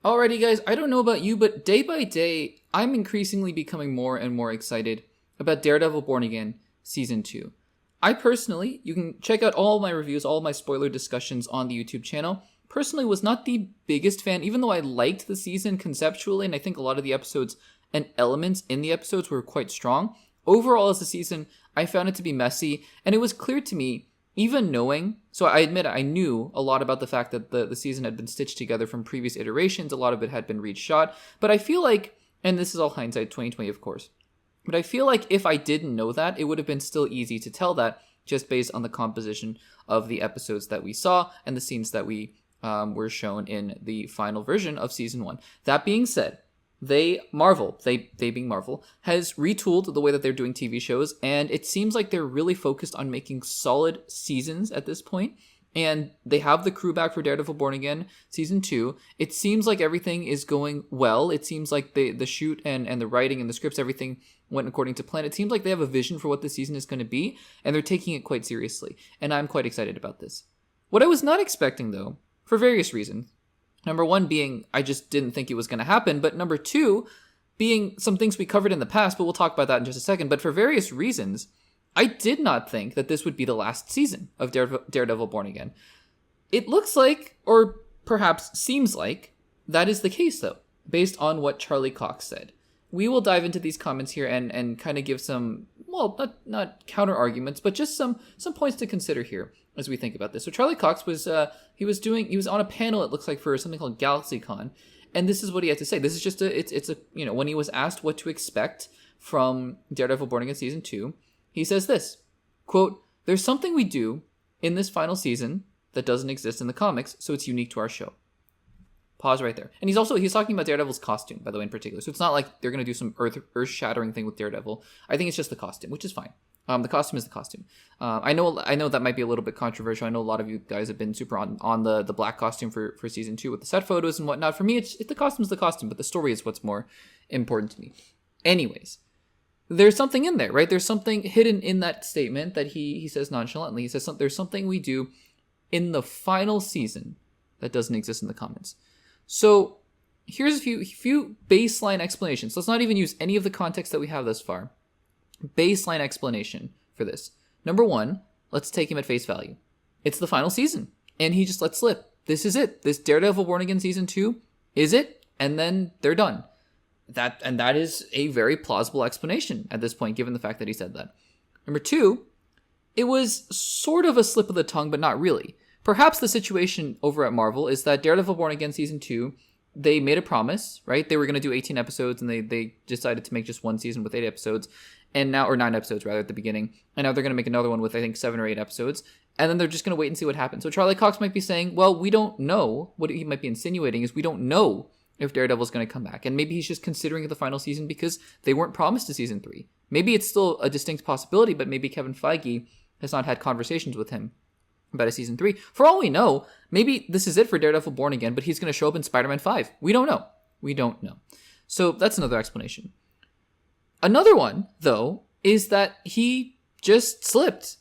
Alrighty, guys, I don't know about you, but day by day, I'm increasingly becoming more and more excited about Daredevil Born Again Season 2. I personally, you can check out all my reviews, all my spoiler discussions on the YouTube channel, personally was not the biggest fan, even though I liked the season conceptually, and I think a lot of the episodes and elements in the episodes were quite strong. Overall, as a season, I found it to be messy, and it was clear to me, even knowing, so I admit I knew a lot about the fact that the season had been stitched together from previous iterations, a lot of it had been reshot, but I feel like, and this is all hindsight 2020 of course, but I feel like if I didn't know that, it would have been still easy to tell that just based on the composition of the episodes that we saw and the scenes that we were shown in the final version of Season 1. That being said, Marvel being Marvel, has retooled the way that they're doing TV shows, and it seems like they're really focused on making solid seasons at this point, and they have the crew back for Daredevil Born Again Season 2. It seems like everything is going well. It seems like the shoot and the writing and the scripts, everything went according to plan. It seems like they have a vision for what the season is going to be, and they're taking it quite seriously, and I'm quite excited about this. What I was not expecting, though, for various reasons, number one being, I just didn't think it was going to happen. But number two being some things we covered in the past, but we'll talk about that in just a second. But for various reasons, I did not think that this would be the last season of Daredevil Born Again. It looks like, or perhaps seems like, that is the case, though, based on what Charlie Cox said. We will dive into these comments here and kind of give some, well, not counter arguments, but just some points to consider here as we think about this. So Charlie Cox was he was on a panel, it looks like, for something called GalaxyCon, and this is what he had to say. This is just it's a when he was asked what to expect from Daredevil Born Again Season 2, he says this, quote, "There's something we do in this final season that doesn't exist in the comics, so it's unique to our show." Pause right there. And he's talking about Daredevil's costume, by the way, in particular. So it's not like they're going to do some earth-shattering thing with Daredevil. I think it's just the costume, which is fine. The costume is the costume. I know that might be a little bit controversial. I know a lot of you guys have been super on the black costume for Season 2 with the set photos and whatnot. For me, it's the costume is the costume, but the story is what's more important to me. Anyways, there's something in there, right? There's something hidden in that statement that he says nonchalantly. He says there's something we do in the final season that doesn't exist in the comics. So here's a few baseline explanations. Let's not even use any of the context that we have thus far. Baseline explanation for this. Number one, let's take him at face value. It's the final season, and he just let slip. This is it. This Daredevil Born Again Season 2 is it, and then they're done. That is a very plausible explanation at this point, given the fact that he said that. Number two, it was sort of a slip of the tongue, but not really. Perhaps the situation over at Marvel is that Daredevil Born Again Season 2, they made a promise, right? They were going to do 18 episodes, and they decided to make just one season with 8 episodes, and now, or 9 episodes rather, at the beginning. And now they're going to make another one with, I think, 7 or 8 episodes, and then they're just going to wait and see what happens. So Charlie Cox might be saying, well, we don't know. What he might be insinuating is we don't know if Daredevil's going to come back. And maybe he's just considering it the final season because they weren't promised a Season 3. Maybe it's still a distinct possibility, but maybe Kevin Feige has not had conversations with him about a Season 3. For all we know, maybe this is it for Daredevil Born Again, but he's going to show up in Spider-Man 5. We don't know. So that's another explanation. Another one, though, is that he just slipped.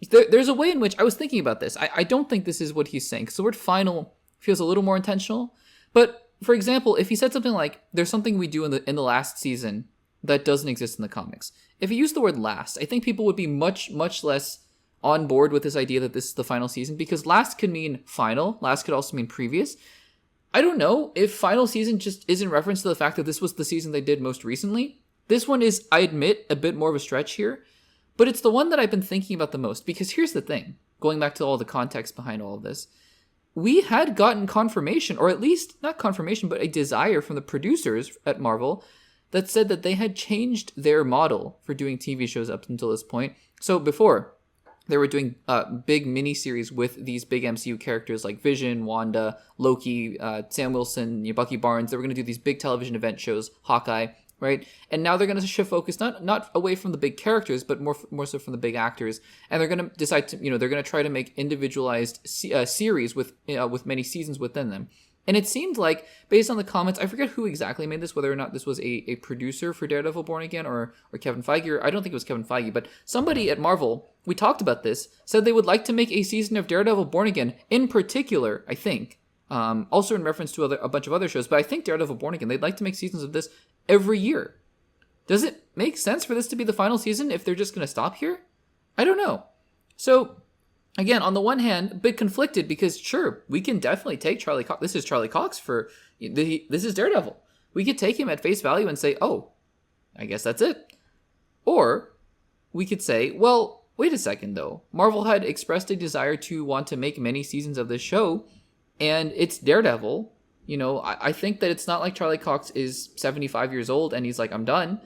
There's a way in which I was thinking about this. I don't think this is what he's saying, because the word final feels a little more intentional. But, for example, if he said something like, there's something we do in the last season that doesn't exist in the comics. If he used the word last, I think people would be much, much less on board with this idea that this is the final season, because last could mean final. Last could also mean previous. I don't know if final season just is in reference to the fact that this was the season they did most recently. This one is, I admit, a bit more of a stretch here, but it's the one that I've been thinking about the most, because here's the thing, going back to all the context behind all of this. We had gotten confirmation, or at least not confirmation, but a desire from the producers at Marvel that said that they had changed their model for doing TV shows up until this point. So before, they were doing big miniseries with these big MCU characters like Vision, Wanda, Loki, Sam Wilson, Bucky Barnes. They were going to do these big television event shows, Hawkeye, right? And now they're going to shift focus not away from the big characters, but more so from the big actors. And they're going to decide to, they're going to try to make individualized series with many seasons within them. And it seemed like, based on the comments, I forget who exactly made this, whether or not this was a producer for Daredevil Born Again or Kevin Feige, or I don't think it was Kevin Feige, but somebody at Marvel, we talked about this, said they would like to make a season of Daredevil Born Again, in particular, I think, Also in reference to a bunch of other shows, but I think Daredevil Born Again, they'd like to make seasons of this every year. Does it make sense for this to be the final season if they're just going to stop here? I don't know. So, again, on the one hand, a bit conflicted because, sure, we can definitely take Charlie Cox. This is Charlie Cox this is Daredevil. We could take him at face value and say, oh, I guess that's it. Or we could say, well, wait a second, though. Marvel had expressed a desire to want to make many seasons of this show, and it's Daredevil. You know, I think that it's not like Charlie Cox is 75 years old and he's like, I'm done.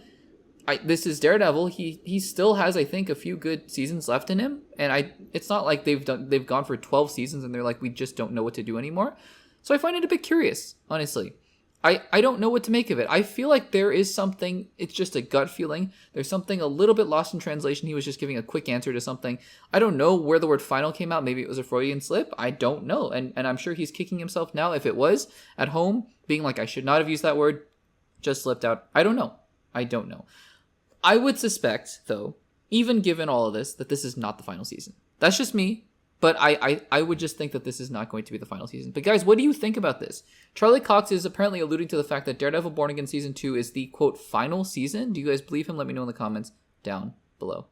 This is Daredevil. He still has, I think, a few good seasons left in him, and it's not like they've gone for 12 seasons and they're like, we just don't know what to do anymore. So I find it a bit curious, honestly. I don't know what to make of it. I feel like there is something, it's just a gut feeling. There's something a little bit lost in translation. He was just giving a quick answer to something. I don't know where the word final came out. Maybe it was a Freudian slip. I don't know. And I'm sure he's kicking himself now if it was at home, being like, I should not have used that word. Just slipped out. I don't know. I would suspect, though, even given all of this, that this is not the final season. That's just me. But I would just think that this is not going to be the final season. But guys, what do you think about this? Charlie Cox is apparently alluding to the fact that Daredevil Born Again Season 2 is the, quote, final season. Do you guys believe him? Let me know in the comments down below.